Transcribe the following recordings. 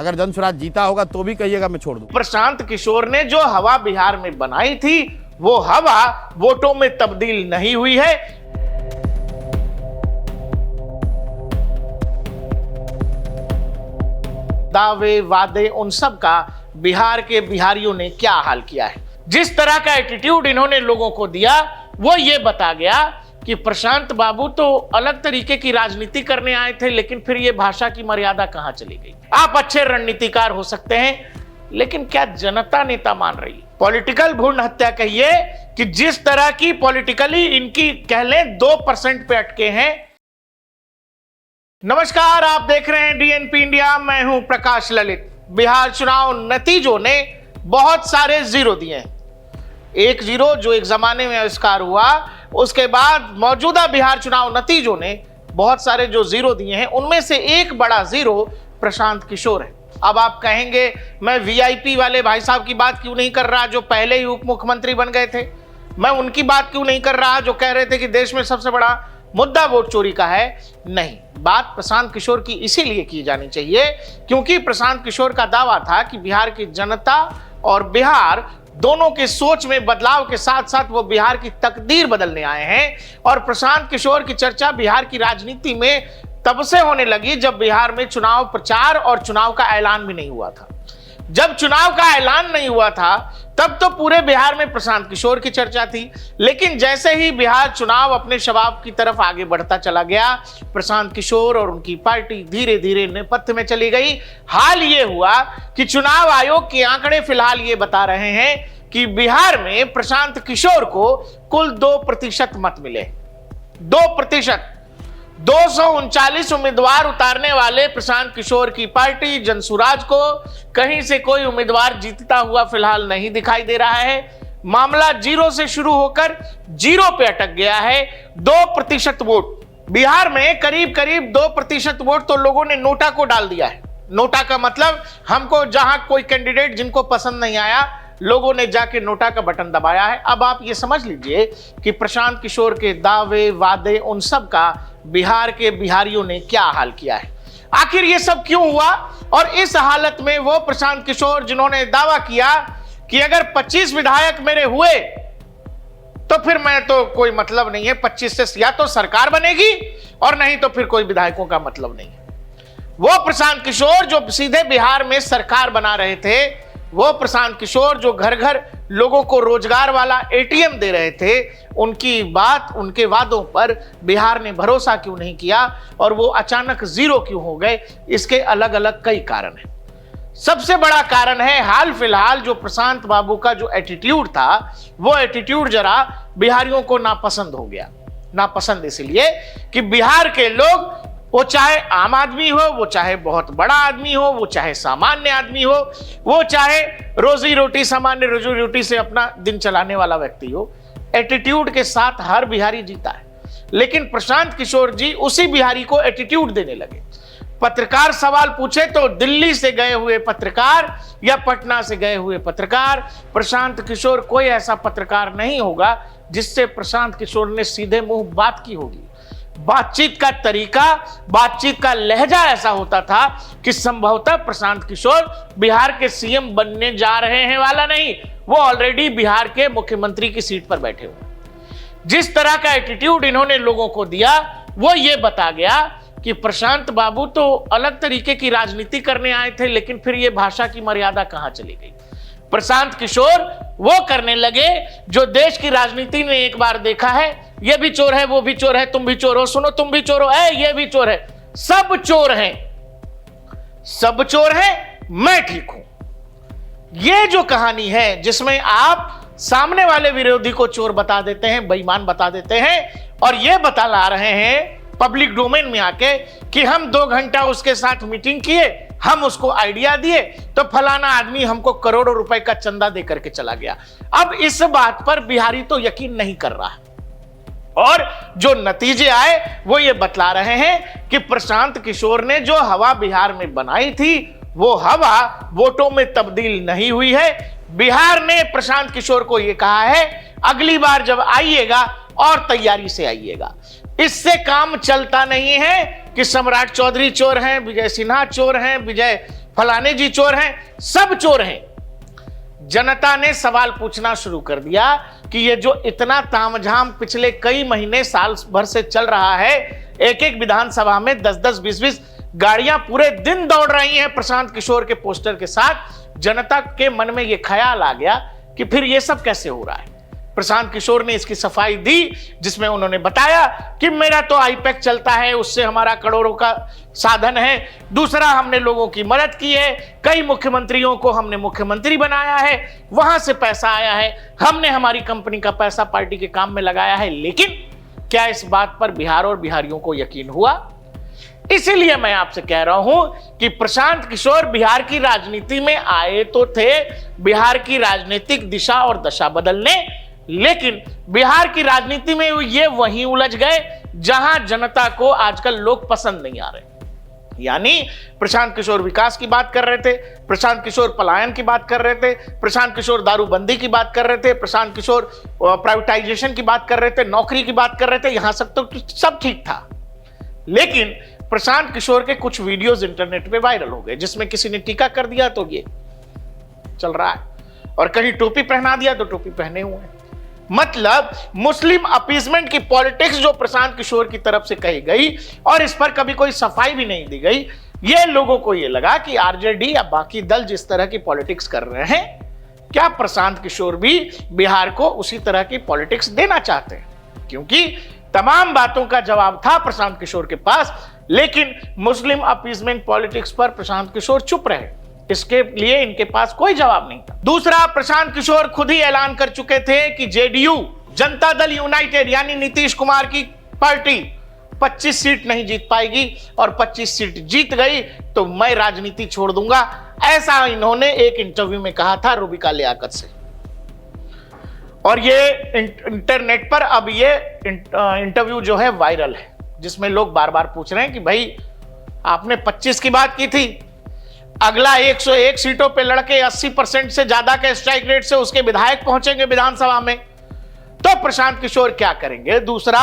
अगर जन स्वराज जीता होगा तो भी कहिएगा मैं छोड़ दूं। प्रशांत किशोर ने जो हवा बिहार में बनाई थी वो हवा वोटों में तब्दील नहीं हुई है। दावे वादे उन सब का बिहार के बिहारियों ने क्या हाल किया है। जिस तरह का एटीट्यूड इन्होंने लोगों को दिया वो ये बता गया कि प्रशांत बाबू तो अलग तरीके की राजनीति करने आए थे, लेकिन फिर ये भाषा की मर्यादा कहां चली गई। आप अच्छे रणनीतिकार हो सकते हैं, लेकिन क्या जनता नेता मान रही है? पॉलिटिकल भ्रूण हत्या कहिए कि जिस तरह की पॉलिटिकली इनकी कह लें 2% पे अटके हैं। नमस्कार, आप देख रहे हैं डीएनपी इंडिया, मैं हूं प्रकाश ललित। बिहार चुनाव नतीजों ने बहुत सारे जीरो दिए हैं। एक जीरो जो एक जमाने में आविष्कार हुआ, उसके बाद मौजूदा बिहार चुनाव नतीजों ने बहुत सारे जो जीरो दिए हैं, उनमें से एक बड़ा जीरो प्रशांत किशोर है। अब आप कहेंगे मैं वीआईपी वाले भाई साहब की बात क्यों नहीं कर रहा जो पहले ही उप मुख्यमंत्री बन गए थे, मैं उनकी बात क्यों नहीं कर रहा जो कह रहे थे कि देश में सबसे बड़ा मुद्दा वोट चोरी का है। नहीं, बात प्रशांत किशोर की इसीलिए की जानी चाहिए क्योंकि प्रशांत किशोर का दावा था कि बिहार की जनता और बिहार दोनों के सोच में बदलाव के साथ साथ वो बिहार की तकदीर बदलने आए हैं। और प्रशांत किशोर की चर्चा बिहार की राजनीति में तब से होने लगी जब बिहार में चुनाव प्रचार और चुनाव का ऐलान भी नहीं हुआ था। जब चुनाव का ऐलान नहीं हुआ था तब तो पूरे बिहार में प्रशांत किशोर की चर्चा थी, लेकिन जैसे ही बिहार चुनाव अपने शबाब की तरफ आगे बढ़ता चला गया, प्रशांत किशोर और उनकी पार्टी धीरे धीरे नेपथ्य में चली गई। हाल ये हुआ कि चुनाव आयोग के आंकड़े फिलहाल ये बता रहे हैं कि बिहार में प्रशांत किशोर को कुल 2% मत मिले। 2%। 239 उम्मीदवार उतारने वाले प्रशांत किशोर की पार्टी जनसुराज को कहीं से कोई उम्मीदवार जीतता हुआ फिलहाल नहीं दिखाई दे रहा है। मामला 0 से शुरू होकर 0 पे अटक गया है। 2% वोट बिहार में करीब 2% वोट तो लोगों ने नोटा को डाल दिया है। नोटा का मतलब हमको जहां कोई कैंडिडेट जिनको पसंद नहीं आया, लोगों ने जाके नोटा का बटन दबाया है। अब आप ये समझ लीजिए कि प्रशांत किशोर के दावे वादे उन सब का बिहार के बिहारियों ने क्या हाल किया है। आखिर ये सब क्यों हुआ? और इस हालत में वो प्रशांत किशोर जिन्होंने दावा किया कि अगर 25 विधायक मेरे हुए तो फिर मैं तो कोई मतलब नहीं है, 25 से या तो सरकार बनेगी और नहीं तो फिर कोई विधायकों का मतलब नहीं है। वो प्रशांत किशोर जो सीधे बिहार में सरकार बना रहे थे, वो प्रशांत किशोर जो घर घर लोगों को रोजगार वाला एटीएम दे रहे थे, उनकी बात, उनके वादों पर बिहार ने भरोसा क्यों नहीं किया और वो अचानक 0 क्यों हो गए? इसके अलग अलग कई कारण हैं। सबसे बड़ा कारण है हाल फिलहाल जो प्रशांत बाबू का जो एटीट्यूड था, वो एटीट्यूड जरा बिहारियों को नापसंद हो गया। नापसंद इसलिए कि बिहार के लोग, वो चाहे आम आदमी हो, वो चाहे बहुत बड़ा आदमी हो, वो चाहे सामान्य आदमी हो, वो चाहे रोजी रोटी सामान्य रोजी रोटी से अपना दिन चलाने वाला व्यक्ति हो, एटीट्यूड के साथ हर बिहारी जीता है। लेकिन प्रशांत किशोर जी उसी बिहारी को एटीट्यूड देने लगे। पत्रकार सवाल पूछे तो दिल्ली से गए हुए पत्रकार या पटना से गए हुए पत्रकार, प्रशांत किशोर कोई ऐसा पत्रकार नहीं होगा जिससे प्रशांत किशोर ने सीधे मुंह बात की होगी। बातचीत का तरीका, बातचीत का लहजा ऐसा होता था कि संभवतः प्रशांत किशोर बिहार के सीएम बनने जा रहे हैं वाला नहीं, वो ऑलरेडी बिहार के मुख्यमंत्री की सीट पर बैठे हुए। जिस तरह का एटीट्यूड इन्होंने लोगों को दिया वो ये बता गया कि प्रशांत बाबू तो अलग तरीके की राजनीति करने आए थे, लेकिन फिर ये भाषा की मर्यादा कहां चली गई। प्रशांत किशोर वो करने लगे जो देश की राजनीति ने एक बार देखा है, ये भी चोर है, वो भी चोर है, तुम भी चोर हो, सुनो तुम भी चोर हो, ये भी चोर है, सब चोर हैं, सब चोर हैं, मैं ठीक हूं। ये जो कहानी है जिसमें आप सामने वाले विरोधी को चोर बता देते हैं, बेईमान बता देते हैं और ये बता ला रहे हैं पब्लिक डोमेन में आके कि हम 2 घंटा उसके साथ मीटिंग किए, हम उसको आइडिया दिए तो फलाना आदमी हमको करोड़ों रुपए का चंदा दे करके चला गया। अब इस बात पर बिहारी तो यकीन नहीं कर रहा और जो नतीजे आए वो ये बतला रहे हैं कि प्रशांत किशोर ने जो हवा बिहार में बनाई थी वो हवा वोटों में तब्दील नहीं हुई है। बिहार ने प्रशांत किशोर को ये कहा है अगली बार जब आइएगा और तैयारी से आइएगा। इससे काम चलता नहीं है कि सम्राट चौधरी चोर हैं, विजय सिन्हा चोर हैं, विजय फलाने जी चोर हैं, सब चोर हैं। जनता ने सवाल पूछना शुरू कर दिया कि ये जो इतना तामझाम पिछले कई महीने साल भर से चल रहा है, एक एक विधानसभा में 10-10, 20-20 गाड़ियां पूरे दिन दौड़ रही हैं प्रशांत किशोर के पोस्टर के साथ, जनता के मन में यह ख्याल आ गया कि फिर यह सब कैसे हो रहा है। प्रशांत किशोर ने इसकी सफाई दी, जिसमें उन्होंने बताया कि मेरा तो आईपैक चलता है, उससे हमारा करोड़ों का साधन है। दूसरा, हमने लोगों की मदद की है, कई मुख्यमंत्रियों को हमने मुख्यमंत्री बनाया है, वहां से पैसा आया है, हमने हमारी कंपनी का पैसा पार्टी के काम में लगाया है। लेकिन क्या इस बात पर बिहार और बिहारियों को यकीन हुआ? इसीलिए मैं आपसे कह रहा हूं कि प्रशांत किशोर बिहार की राजनीति में आए तो थे बिहार की राजनीतिक दिशा और दशा बदलने, लेकिन बिहार की राजनीति में ये वहीं उलझ गए जहां जनता को आजकल लोग पसंद नहीं आ रहे। यानी प्रशांत किशोर विकास की बात कर रहे थे, प्रशांत किशोर पलायन की बात कर रहे थे, प्रशांत किशोर दारूबंदी की बात कर रहे थे, प्रशांत किशोर प्राइवेटाइजेशन की बात कर रहे थे, नौकरी की बात कर रहे थे, यहां तक तो सब ठीक था। लेकिन प्रशांत किशोर के कुछ वीडियोस इंटरनेट पे वायरल हो गए, जिसमें किसी ने टीका कर दिया तो ये चल रहा है, और कहीं टोपी पहना दिया तो टोपी पहने हुए हैं। मतलब मुस्लिम अपीजमेंट की पॉलिटिक्स जो प्रशांत किशोर की तरफ से कही गई और इस पर कभी कोई सफाई भी नहीं दी गई, ये लोगों को ये लगा कि आरजेडी या बाकी दल जिस तरह की पॉलिटिक्स कर रहे हैं, क्या प्रशांत किशोर भी बिहार को उसी तरह की पॉलिटिक्स देना चाहते हैं? क्योंकि तमाम बातों का जवाब था प्रशांत किशोर के पास, लेकिन मुस्लिम अपीजमेंट पॉलिटिक्स पर प्रशांत किशोर चुप रहे। इसके लिए इनके पास कोई जवाब नहीं था। दूसरा, प्रशांत किशोर खुद ही ऐलान कर चुके थे कि जेडीयू, जनता दल यूनाइटेड यानी नीतीश कुमार की पार्टी 25 सीट नहीं जीत पाएगी, और 25 सीट जीत गई तो मैं राजनीति छोड़ दूंगा। ऐसा इन्होंने एक इंटरव्यू में कहा था रूबिका लियाकत से। और ये इंटरनेट पर अब ये इंटरव्यू जो है वायरल है, जिसमें लोग बार बार पूछ रहे हैं कि भाई आपने 25 की बात की थी, अगला 101 सीटों पे लड़के 80% से ज्यादा के स्ट्राइक रेट से उसके विधायक पहुंचेंगे विधानसभा में, तो प्रशांत किशोर क्या करेंगे? दूसरा,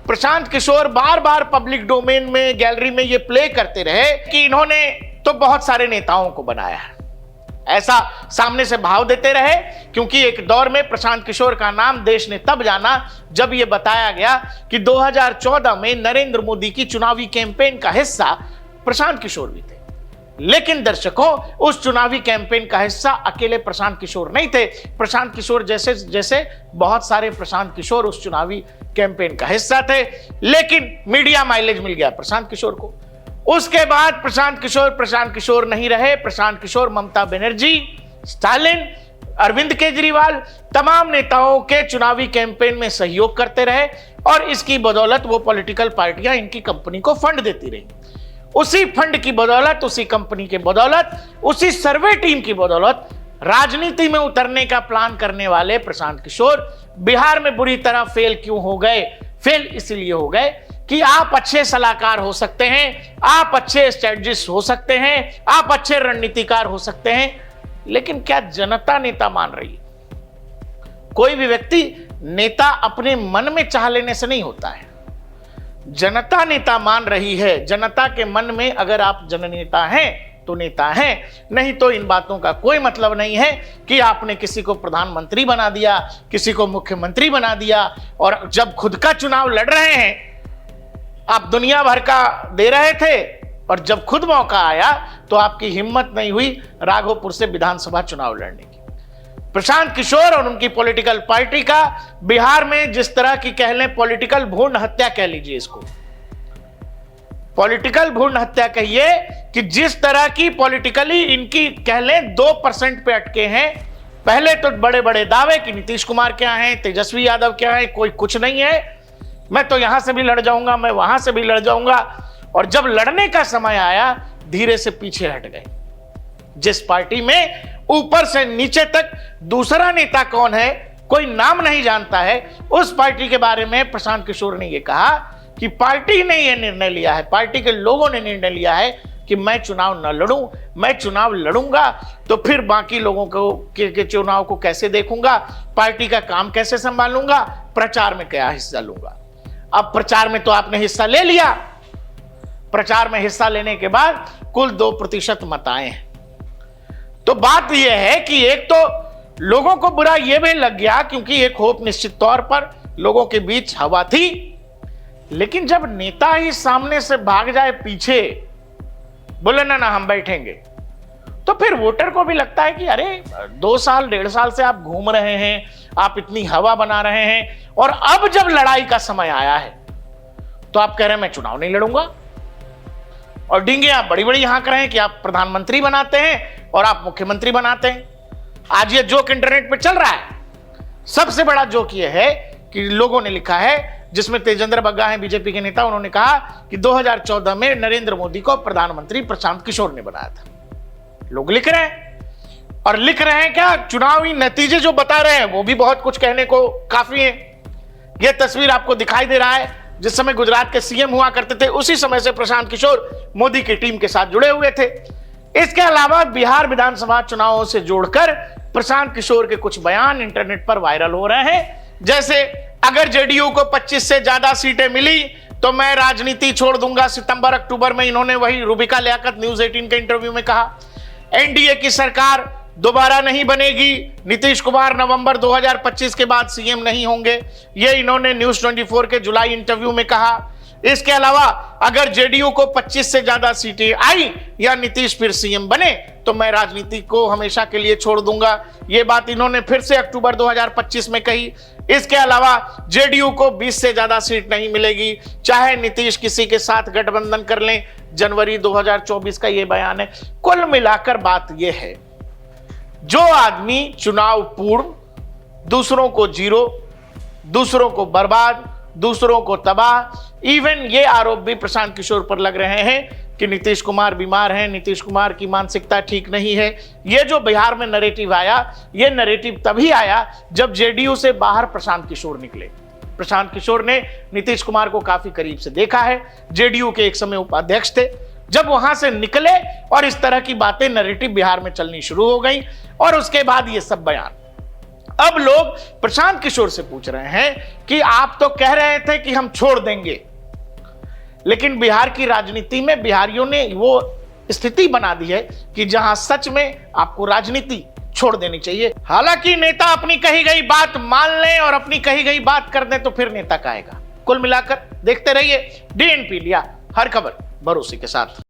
प्रशांत किशोर बार बार पब्लिक डोमेन में, गैलरी में ये प्ले करते रहे कि इन्होंने तो बहुत सारे नेताओं को बनाया है, ऐसा सामने से भाव देते रहे। क्योंकि एक दौर में प्रशांत किशोर का नाम देश ने तब जाना जब यह बताया गया कि 2014 में नरेंद्र मोदी की चुनावी कैंपेन का हिस्सा प्रशांत किशोर भी थे। लेकिन दर्शकों, उस चुनावी कैंपेन का हिस्सा अकेले प्रशांत किशोर नहीं थे। प्रशांत किशोर जैसे बहुत सारे प्रशांत किशोर उस चुनावी कैंपेन का हिस्सा थे, लेकिन मीडिया माइलेज मिल गया प्रशांत किशोर को। उसके बाद प्रशांत किशोर नहीं रहे। प्रशांत किशोर ममता बनर्जी, स्टालिन, अरविंद केजरीवाल, तमाम नेताओं के चुनावी कैंपेन में सहयोग करते रहे, और इसकी बदौलत वो पॉलिटिकल पार्टियां इनकी कंपनी को फंड देती रही। उसी फंड की बदौलत, उसी कंपनी के बदौलत, उसी सर्वे टीम की बदौलत राजनीति में उतरने का प्लान करने वाले प्रशांत किशोर बिहार में बुरी तरह फेल क्यों हो गए? फेल इसलिए हो गए कि आप अच्छे सलाहकार हो सकते हैं, आप अच्छे स्ट्रेटजिस्ट हो सकते हैं, आप अच्छे रणनीतिकार हो सकते हैं, लेकिन क्या जनता नेता मान रही है? कोई भी व्यक्ति नेता अपने मन में चाह लेने से नहीं होता है, जनता नेता मान रही है। जनता के मन में अगर आप जननेता हैं तो नेता हैं, नहीं तो इन बातों का कोई मतलब नहीं है कि आपने किसी को प्रधानमंत्री बना दिया, किसी को मुख्यमंत्री बना दिया, और जब खुद का चुनाव लड़ रहे हैं आप दुनिया भर का दे रहे थे, और जब खुद मौका आया तो आपकी हिम्मत नहीं हुई राघोपुर से विधानसभा चुनाव लड़ने की। प्रशांत किशोर और उनकी पॉलिटिकल पार्टी का बिहार में जिस तरह की कह लें पॉलिटिकल भ्रूण हत्या कह लीजिए इसको, पॉलिटिकल भ्रूण हत्या कहिए कि जिस तरह की पॉलिटिकली इनकी कह लें 2% पे अटके हैं। पहले तो बड़े बड़े दावे कि नीतीश कुमार क्या है, तेजस्वी यादव क्या है, कोई कुछ नहीं है, मैं तो यहां से भी लड़ जाऊंगा, मैं वहां से भी लड़ जाऊंगा, और जब लड़ने का समय आया धीरे से पीछे हट गए। जिस पार्टी में ऊपर से नीचे तक दूसरा नेता कौन है कोई नाम नहीं जानता है, उस पार्टी के बारे में प्रशांत किशोर ने यह कहा कि पार्टी ने यह निर्णय लिया है, पार्टी के लोगों ने निर्णय लिया है कि मैं चुनाव न लड़ूं, मैं चुनाव लड़ूंगा तो फिर बाकी लोगों को के चुनाव को कैसे देखूंगा, पार्टी का काम कैसे संभालूंगा, प्रचार में क्या हिस्सा लूंगा। अब प्रचार में तो आपने हिस्सा ले लिया, प्रचार में हिस्सा लेने के बाद कुल 2% मत आए हैं, तो बात यह है कि एक तो लोगों को बुरा यह भी लग गया क्योंकि एक होप निश्चित तौर पर लोगों के बीच हवा थी, लेकिन जब नेता ही सामने से भाग जाए पीछे, बोले ना ना हम बैठेंगे, तो फिर वोटर को भी लगता है कि अरे 2 साल 1.5 साल से आप घूम रहे हैं, आप इतनी हवा बना रहे हैं, और अब जब लड़ाई का समय आया है तो आप कह रहे हैं मैं चुनाव नहीं लड़ूंगा, और डींगे आप बड़ी बड़ी हाँक रहे हैं कि आप प्रधानमंत्री बनाते हैं और आप मुख्यमंत्री बनाते हैं। आज ये जोक इंटरनेट पे चल रहा है। सबसे बड़ा जोक ये है कि लोगों ने लिखा है, जिसमें तेजेंद्र बग्गा हैं बीजेपी के नेता, उन्होंने कहा कि 2014 में नरेंद्र मोदी को प्रधानमंत्री प्रशांत किशोर ने बनाया था। लोग लिख रहे हैं, और लिख रहे हैं क्या, चुनावी नतीजे जो बता रहे हैं वो भी बहुत कुछ कहने को काफी है। यह तस्वीर आपको दिखाई दे रहा है, जिस समय गुजरात के सीएम हुआ करते थे उसी समय से प्रशांत किशोर मोदी की टीम के साथ जुड़े हुए थे। इसके अलावा बिहार विधानसभा चुनावों से जोड़कर प्रशांत किशोर के कुछ बयान इंटरनेट पर वायरल हो रहे हैं, जैसे अगर जेडीयू को 25 से ज्यादा सीटें मिली तो मैं राजनीति छोड़ दूंगा। सितंबर अक्टूबर में इन्होंने वही रूबिका लियाकत न्यूज 18 के इंटरव्यू में कहा। एनडीए की सरकार दोबारा नहीं बनेगी, नीतीश कुमार नवंबर 2025 के बाद सीएम नहीं होंगे, ये इन्होंने न्यूज 24 के जुलाई इंटरव्यू में कहा। इसके अलावा अगर जेडीयू को 25 से ज्यादा सीटें आई या नीतीश फिर सीएम बने तो मैं राजनीति को हमेशा के लिए छोड़ दूंगा, ये बात इन्होंने फिर से अक्टूबर 2025 में कही। इसके अलावा जेडीयू को 20 से ज्यादा सीट नहीं मिलेगी, चाहे नीतीश किसी के साथ गठबंधन कर लें, जनवरी 2024 का यह बयान है। कुल मिलाकर बात यह है, जो आदमी चुनाव पूर्व दूसरों को जीरो, दूसरों को बर्बाद, दूसरों को तबाह, इवन ये आरोप भी प्रशांत किशोर पर लग रहे हैं कि नीतीश कुमार बीमार हैं, नीतीश कुमार की मानसिकता ठीक नहीं है। ये जो बिहार में नैरेटिव आया, ये नैरेटिव तभी आया जब जेडीयू से बाहर प्रशांत किशोर निकले। प्रशांत किशोर ने नीतीश कुमार को काफी करीब से देखा है, जेडीयू के एक समय उपाध्यक्ष थे। जब वहां से निकले और इस तरह की बातें नैरेटिव बिहार में चलनी शुरू हो गई, और उसके बाद ये सब बयान। अब लोग प्रशांत किशोर से पूछ रहे हैं कि आप तो कह रहे थे कि हम छोड़ देंगे, लेकिन बिहार की राजनीति में बिहारियों ने वो स्थिति बना दी है कि जहां सच में आपको राजनीति छोड़ देनी चाहिए। हालांकि नेता अपनी कही गई बात मान लें और अपनी कही गई बात कर दें तो फिर नेता कहेगा। कुल मिलाकर देखते रहिए DNP इंडिया, हर खबर भरोसे के साथ।